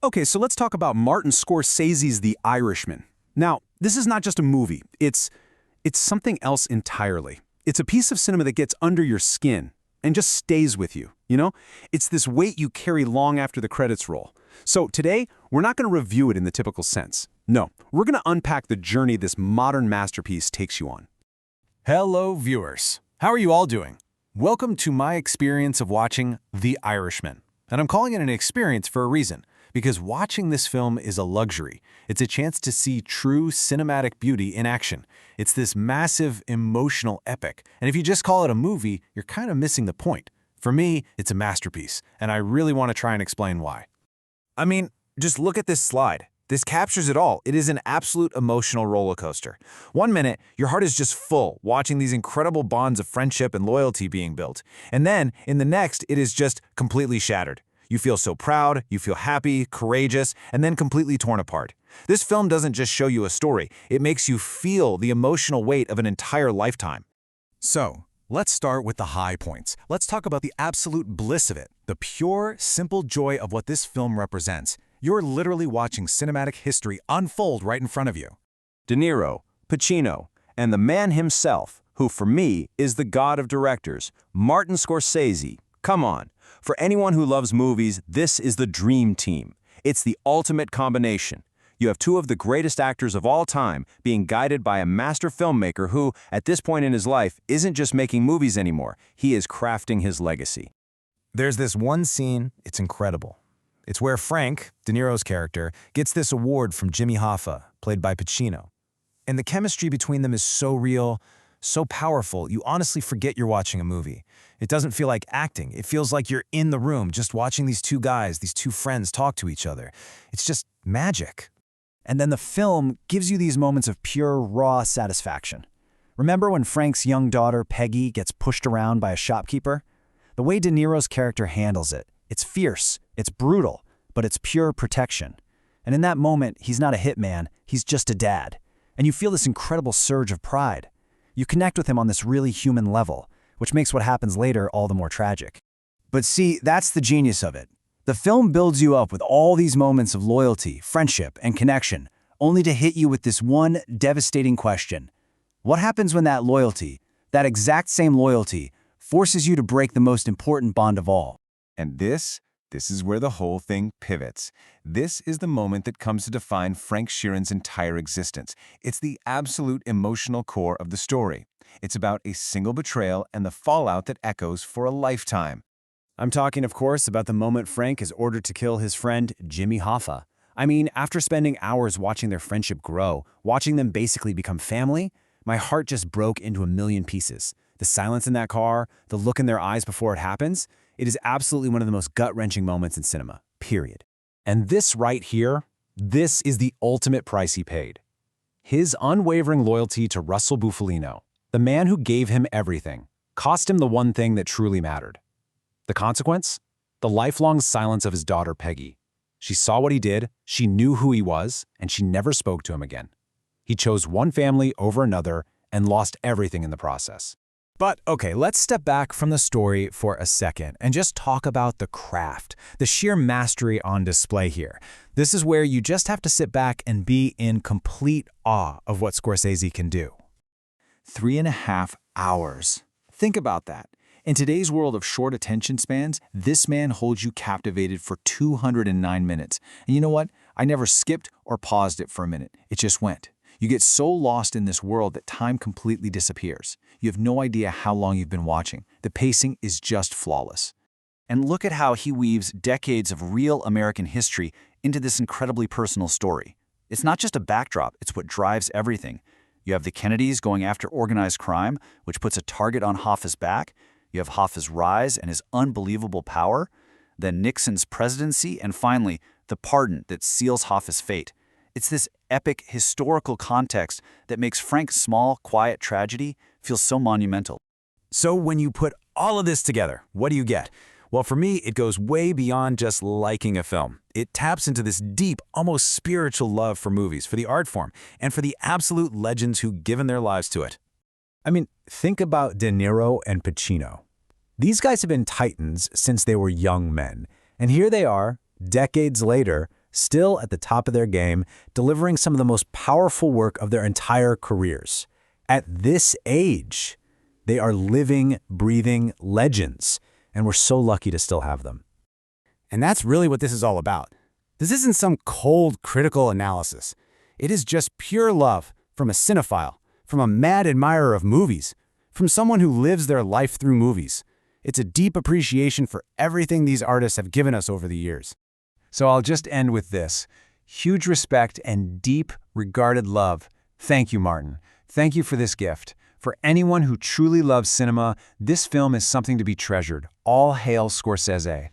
Okay, so let's talk about Martin Scorsese's The Irishman. Now, this is not just a movie. It's something else entirely. It's a piece of cinema that gets under your skin and just stays with you, you know? It's this weight you carry long after the credits roll. So today, we're not going to review it in the typical sense. No, we're going to unpack the journey this modern masterpiece takes you on. Hello, viewers. How are you all doing? Welcome to my experience of watching The Irishman. And I'm calling it an experience for a reason, because watching this film is a luxury. It's a chance to see true cinematic beauty in action. It's this massive, emotional epic. And if you just call it a movie, you're kind of missing the point. For me, it's a masterpiece, and I really want to try and explain why. I mean, just look at this slide. This captures it all. It is an absolute emotional roller coaster. One minute, your heart is just full, watching these incredible bonds of friendship and loyalty being built. And then, in the next, it is just completely shattered. You feel so proud, you feel happy, courageous, and then completely torn apart. This film doesn't just show you a story, it makes you feel the emotional weight of an entire lifetime. So, let's start with the high points. Let's talk about the absolute bliss of it, the pure, simple joy of what this film represents. You're literally watching cinematic history unfold right in front of you. De Niro, Pacino, and the man himself, who for me is the god of directors, Martin Scorsese. Come on. For anyone who loves movies, this is the dream team. It's the ultimate combination. You have two of the greatest actors of all time being guided by a master filmmaker who, at this point in his life, isn't just making movies anymore. He is crafting his legacy. There's this one scene, it's incredible. It's where Frank, De Niro's character, gets this award from Jimmy Hoffa, played by Pacino. And the chemistry between them is so real, so powerful, you honestly forget you're watching a movie. It doesn't feel like acting. It feels like you're in the room just watching these two guys, these two friends talk to each other. It's just magic. And then the film gives you these moments of pure, raw satisfaction. Remember when Frank's young daughter, Peggy, gets pushed around by a shopkeeper? The way De Niro's character handles it, it's fierce, it's brutal, but it's pure protection. And in that moment, he's not a hitman, he's just a dad. And you feel this incredible surge of pride. You connect with him on this really human level, which makes what happens later all the more tragic. But see, that's the genius of it. The film builds you up with all these moments of loyalty, friendship, and connection, only to hit you with this one devastating question. What happens when that loyalty, that exact same loyalty, forces you to break the most important bond of all? And this is where the whole thing pivots. This is the moment that comes to define Frank Sheeran's entire existence. It's the absolute emotional core of the story. It's about a single betrayal and the fallout that echoes for a lifetime. I'm talking, of course, about the moment Frank is ordered to kill his friend, Jimmy Hoffa. I mean, after spending hours watching their friendship grow, watching them basically become family, my heart just broke into a million pieces. The silence in that car, the look in their eyes before it happens, it is absolutely one of the most gut-wrenching moments in cinema, period. And this right here, this is the ultimate price he paid. His unwavering loyalty to Russell Bufalino, the man who gave him everything, cost him the one thing that truly mattered. The consequence? The lifelong silence of his daughter, Peggy. She saw what he did, she knew who he was, and she never spoke to him again. He chose one family over another and lost everything in the process. But okay, let's step back from the story for a second and just talk about the craft, the sheer mastery on display here. This is where you just have to sit back and be in complete awe of what Scorsese can do. 3.5 hours. Think about that. In today's world of short attention spans, this man holds you captivated for 209 minutes. And you know what? I never skipped or paused it for a minute. It just went. You get so lost in this world that time completely disappears. You have no idea how long you've been watching. The pacing is just flawless. And look at how he weaves decades of real American history into this incredibly personal story. It's not just a backdrop, it's what drives everything. You have the Kennedys going after organized crime, which puts a target on Hoffa's back. You have Hoffa's rise and his unbelievable power. Then Nixon's presidency, and finally, the pardon that seals Hoffa's fate. It's this epic historical context that makes Frank's small, quiet tragedy feel so monumental. So when you put all of this together, what do you get? Well, for me, it goes way beyond just liking a film. It taps into this deep, almost spiritual love for movies, for the art form, and for the absolute legends who've given their lives to it. I mean, think about De Niro and Pacino. These guys have been titans since they were young men, and here they are, decades later, still at the top of their game, delivering some of the most powerful work of their entire careers. At this age, they are living, breathing legends, and we're so lucky to still have them. And that's really what this is all about. This isn't some cold, critical analysis. It is just pure love from a cinephile, from a mad admirer of movies, from someone who lives their life through movies. It's a deep appreciation for everything these artists have given us over the years. So I'll just end with this. Huge respect and deep, regarded love. Thank you, Martin. Thank you for this gift. For anyone who truly loves cinema, this film is something to be treasured. All hail Scorsese.